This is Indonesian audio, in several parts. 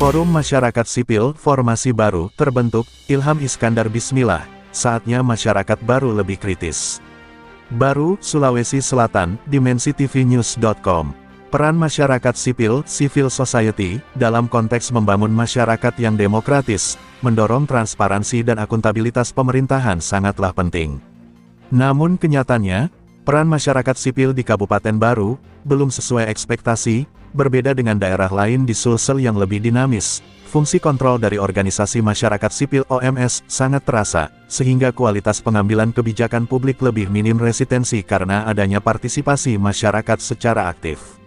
Forum Masyarakat Sipil Formasi Baru terbentuk, Ilham Iskandar Bismillah, saatnya masyarakat baru lebih kritis. Baru, Sulawesi Selatan, dimensitv-news.com. Peran masyarakat sipil, civil society, dalam konteks membangun masyarakat yang demokratis, mendorong transparansi dan akuntabilitas pemerintahan sangatlah penting. Namun kenyataannya, peran masyarakat sipil di Kabupaten Baru, belum sesuai ekspektasi, berbeda dengan daerah lain di Sulsel yang lebih dinamis. Fungsi kontrol dari organisasi masyarakat sipil OMS sangat terasa, sehingga kualitas pengambilan kebijakan publik lebih minim resistensi karena adanya partisipasi masyarakat secara aktif.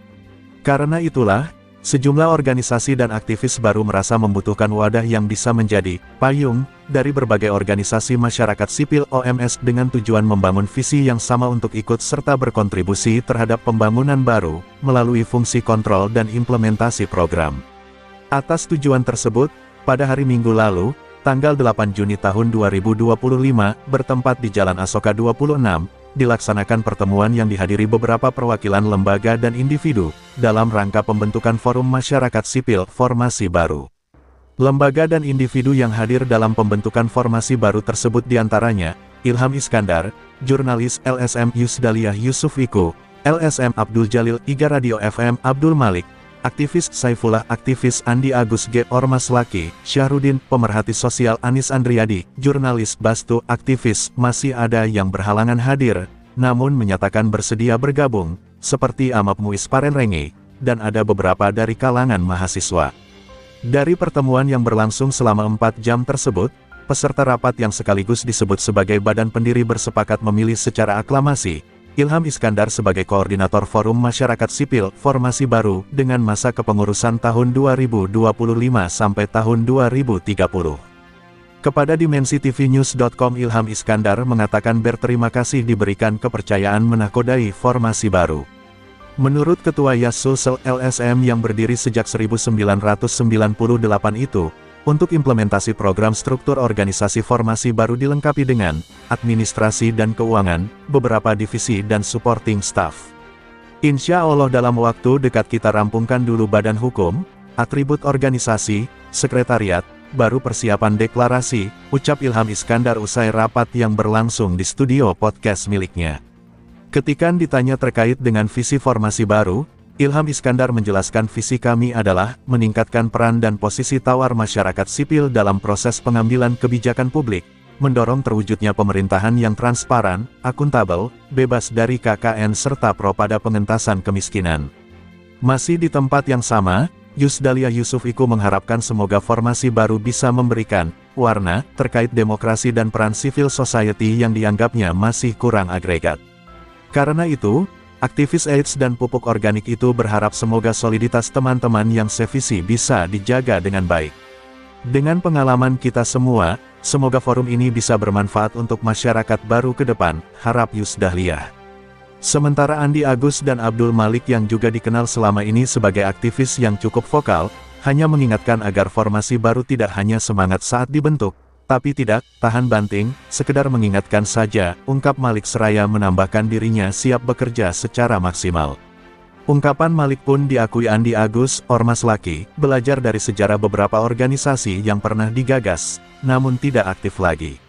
Karena itulah, sejumlah organisasi dan aktivis baru merasa membutuhkan wadah yang bisa menjadi payung dari berbagai organisasi masyarakat sipil OMS dengan tujuan membangun visi yang sama untuk ikut serta berkontribusi terhadap pembangunan baru melalui fungsi kontrol dan implementasi program. Atas tujuan tersebut, pada hari Minggu lalu, tanggal 8 Juni tahun 2025, bertempat di Jalan Asoka 26, dilaksanakan pertemuan yang dihadiri beberapa perwakilan lembaga dan individu, dalam rangka pembentukan Forum Masyarakat Sipil Formasi Baru. Lembaga dan individu yang hadir dalam pembentukan formasi baru tersebut diantaranya, Ilham Iskandar, jurnalis LSM Yusdaliyah Yusuf Iku, LSM Abdul Jalil Iga Radio FM Abdul Malik, aktivis Saifullah aktivis Andi Agus G. Ormas Laki, Syahrudin, pemerhati sosial Anis Andriadi, jurnalis Bastu aktivis, masih ada yang berhalangan hadir, namun menyatakan bersedia bergabung, seperti Amap Muiz Parenrenge, dan ada beberapa dari kalangan mahasiswa. Dari pertemuan yang berlangsung selama 4 jam tersebut, peserta rapat yang sekaligus disebut sebagai badan pendiri bersepakat memilih secara aklamasi Ilham Iskandar sebagai koordinator Forum Masyarakat Sipil Formasi Baru dengan masa kepengurusan tahun 2025 sampai tahun 2030. Kepada dimensitv-news.com, Ilham Iskandar mengatakan berterima kasih diberikan kepercayaan menakodai formasi baru. Menurut Ketua YAS Sulsel LSM yang berdiri sejak 1998 itu, untuk implementasi program struktur organisasi formasi baru dilengkapi dengan administrasi dan keuangan, beberapa divisi dan supporting staff. Insya Allah dalam waktu dekat kita rampungkan dulu badan hukum, atribut organisasi, sekretariat, baru persiapan deklarasi, ucap Ilham Iskandar usai rapat yang berlangsung di studio podcast miliknya. Ketika ditanya terkait dengan visi formasi baru, Ilham Iskandar menjelaskan visi kami adalah meningkatkan peran dan posisi tawar masyarakat sipil dalam proses pengambilan kebijakan publik, mendorong terwujudnya pemerintahan yang transparan, akuntabel, bebas dari KKN serta pro pada pengentasan kemiskinan. Masih di tempat yang sama, Yusdaliyah Yusuf Iku mengharapkan semoga formasi baru bisa memberikan warna terkait demokrasi dan peran civil society yang dianggapnya masih kurang agregat. Karena itu, aktivis AIDS dan pupuk organik itu berharap semoga soliditas teman-teman yang sevisi bisa dijaga dengan baik. Dengan pengalaman kita semua, semoga forum ini bisa bermanfaat untuk masyarakat baru ke depan, harap Yusdaliyah. Sementara Andi Agus dan Abdul Malik yang juga dikenal selama ini sebagai aktivis yang cukup vokal, hanya mengingatkan agar formasi baru tidak hanya semangat saat dibentuk, tapi tidak tahan banting, sekedar mengingatkan saja, ungkap Malik seraya menambahkan dirinya siap bekerja secara maksimal. Ungkapan Malik pun diakui Andi Agus, Ormas Laki, belajar dari sejarah beberapa organisasi yang pernah digagas, namun tidak aktif lagi.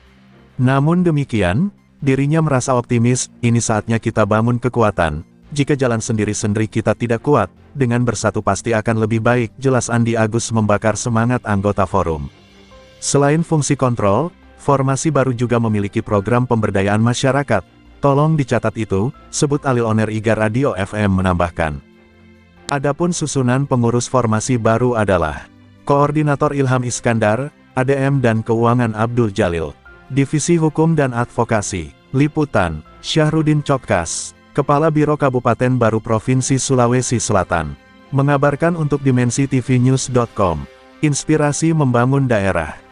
Namun demikian, dirinya merasa optimis, ini saatnya kita bangun kekuatan, jika jalan sendiri-sendiri kita tidak kuat, dengan bersatu pasti akan lebih baik, jelas Andi Agus membakar semangat anggota forum. Selain fungsi kontrol, formasi baru juga memiliki program pemberdayaan masyarakat. Tolong dicatat itu, sebut Alil Oner Iga Radio FM menambahkan. Adapun susunan pengurus formasi baru adalah Koordinator Ilham Iskandar, ADM dan Keuangan Abdul Jalil, Divisi Hukum dan Advokasi, Liputan, Syahrudin Cokkas, Kepala Biro Kabupaten Baru Provinsi Sulawesi Selatan. Mengabarkan untuk dimensitv-news.com. Inspirasi membangun daerah.